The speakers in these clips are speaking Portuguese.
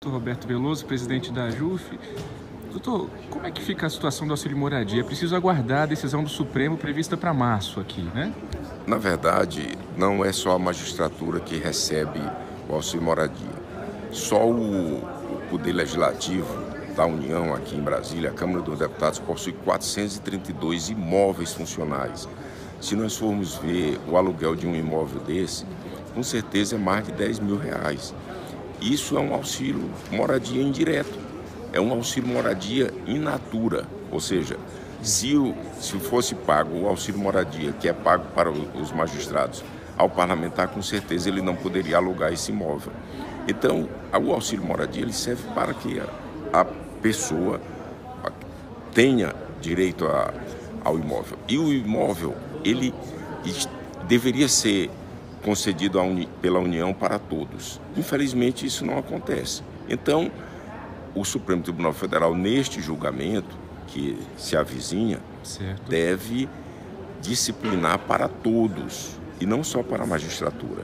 Doutor Roberto Veloso, presidente da AJUF. Doutor, como é que fica a situação do auxílio moradia? É preciso aguardar a decisão do Supremo prevista para março aqui, né? Na verdade, não é só a magistratura que recebe o auxílio moradia. Só o Poder Legislativo da União aqui em Brasília, a Câmara dos Deputados, possui 432 imóveis funcionais. Se nós formos ver o aluguel de um imóvel desse, com certeza é mais de R$ 10.000. Isso é um auxílio moradia indireto, é um auxílio moradia in natura, ou seja, se fosse pago o auxílio moradia, que é pago para os magistrados, ao parlamentar, com certeza ele não poderia alugar esse imóvel. Então, o auxílio moradia ele serve para que a pessoa tenha direito ao imóvel. E o imóvel, ele deveria ser concedido pela União para todos. Infelizmente, isso não acontece. Então, o Supremo Tribunal Federal, neste julgamento, que se avizinha, Certo. deve disciplinar para todos, e não só para a magistratura,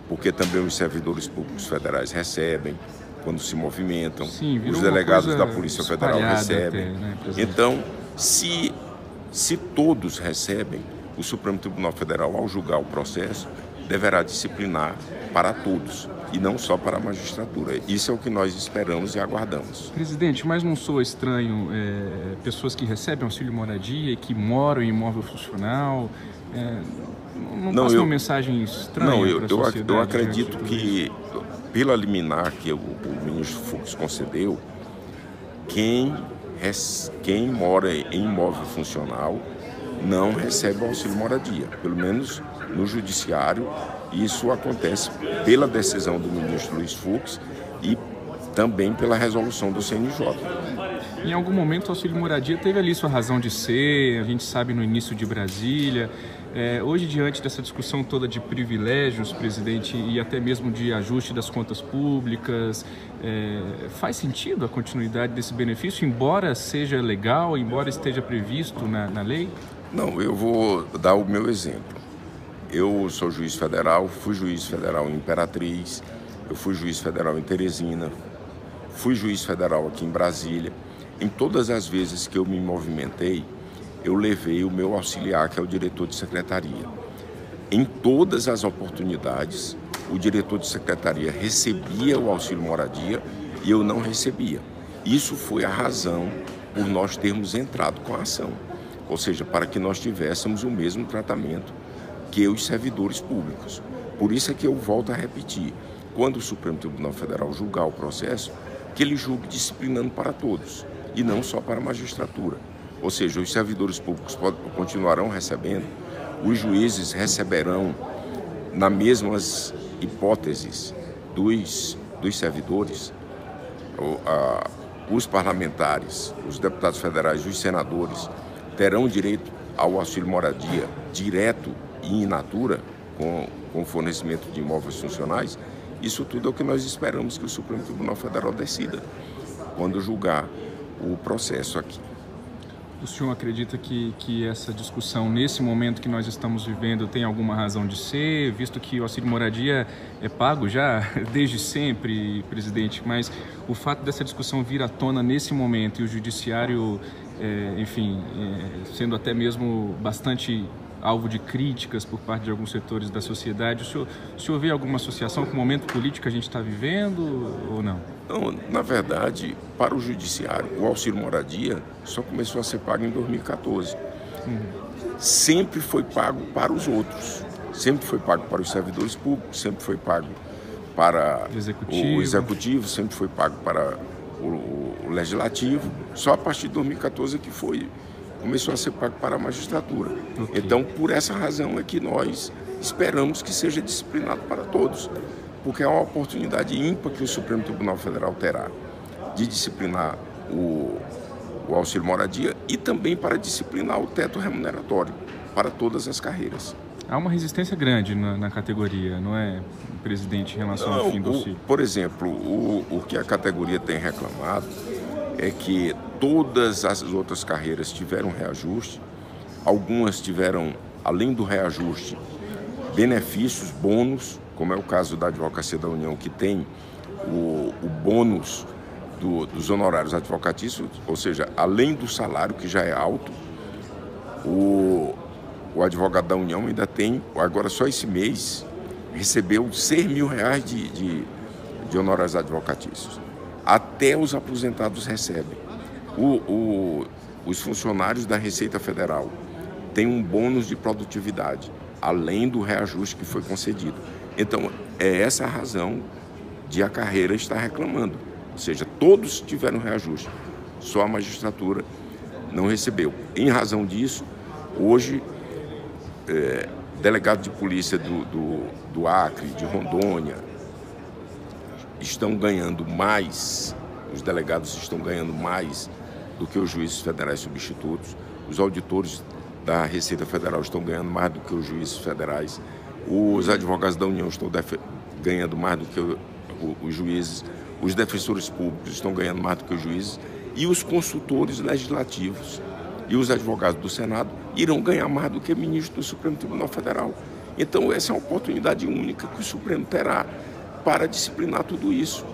porque também os servidores públicos federais recebem, quando se movimentam, Sim, os virou delegados uma da coisa Polícia Federal espalhada recebem. até, né, presidente? Então, se todos recebem, o Supremo Tribunal Federal, ao julgar o processo, deverá disciplinar para todos e não só para a magistratura. Isso é o que nós esperamos e aguardamos. Presidente, mas não soa estranho pessoas que recebem auxílio moradia e que moram em imóvel funcional? Não passa uma mensagem estranha para a sociedade? Eu acredito que, pela liminar que o ministro Fux concedeu, quem mora em imóvel funcional não recebe o auxílio moradia. Pelo menos no judiciário, isso acontece pela decisão do ministro Luiz Fux e também pela resolução do CNJ. Em algum momento o auxílio moradia teve ali sua razão de ser, a gente sabe no início de Brasília. Hoje, diante dessa discussão toda de privilégios, presidente, e até mesmo de ajuste das contas públicas, faz sentido a continuidade desse benefício, embora seja legal, embora esteja previsto na lei? Não, eu vou dar o meu exemplo. Eu sou juiz federal, fui juiz federal em Imperatriz, eu fui juiz federal em Teresina, fui juiz federal aqui em Brasília. Em todas as vezes que eu me movimentei, eu levei o meu auxiliar, que é o diretor de secretaria. Em todas as oportunidades, o diretor de secretaria recebia o auxílio moradia e eu não recebia. Isso foi a razão por nós termos entrado com a ação, ou seja, para que nós tivéssemos o mesmo tratamento que os servidores públicos. Por isso é que eu volto a repetir, quando o Supremo Tribunal Federal julgar o processo, que ele julgue disciplinando para todos, e não só para a magistratura. Ou seja, os servidores públicos continuarão recebendo, os juízes receberão, nas mesmas hipóteses dos servidores, os parlamentares, os deputados federais, os senadores, terão direito ao auxílio moradia direto e in natura, com fornecimento de imóveis funcionais. Isso tudo é o que nós esperamos que o Supremo Tribunal Federal decida quando julgar o processo aqui. O senhor acredita que essa discussão, nesse momento que nós estamos vivendo, tem alguma razão de ser, visto que o auxílio moradia é pago já desde sempre, presidente, mas o fato dessa discussão vir à tona nesse momento e o judiciário, sendo até mesmo bastante alvo de críticas por parte de alguns setores da sociedade, o senhor vê alguma associação com o momento político que a gente está vivendo ou não? Não, na verdade, para o judiciário, o auxílio moradia só começou a ser pago em 2014. Sempre foi pago para os outros, sempre foi pago para os servidores públicos, sempre foi pago para o executivo, sempre foi pago para o legislativo. Só a partir de 2014 que começou a ser pago para a magistratura. Okay. Então, por essa razão é que nós esperamos que seja disciplinado para todos, porque é uma oportunidade ímpar que o Supremo Tribunal Federal terá de disciplinar o auxílio moradia e também para disciplinar o teto remuneratório para todas as carreiras. Há uma resistência grande na categoria, não é, presidente, em relação ao fim do auxílio? Por exemplo, o que a categoria tem reclamado é que todas as outras carreiras tiveram reajuste, algumas tiveram, além do reajuste, benefícios, bônus, como é o caso da Advocacia da União, que tem o bônus dos honorários advocatícios, ou seja, além do salário que já é alto, o advogado da União ainda tem, agora só esse mês, recebeu R$6.000 de honorários advocatícios. Até os aposentados recebem. Os funcionários da Receita Federal têm um bônus de produtividade, além do reajuste que foi concedido. Então, é essa a razão de a carreira estar reclamando. Ou seja, todos tiveram reajuste, só a magistratura não recebeu. Em razão disso, hoje, delegados de polícia do Acre, de Rondônia, estão ganhando mais, os delegados estão ganhando mais do que os juízes federais substitutos, os auditores da Receita Federal estão ganhando mais do que os juízes federais, os advogados da União estão ganhando mais do que os juízes, os defensores públicos estão ganhando mais do que os juízes e os consultores legislativos e os advogados do Senado irão ganhar mais do que ministro do Supremo Tribunal Federal. Então essa é uma oportunidade única que o Supremo terá para disciplinar tudo isso.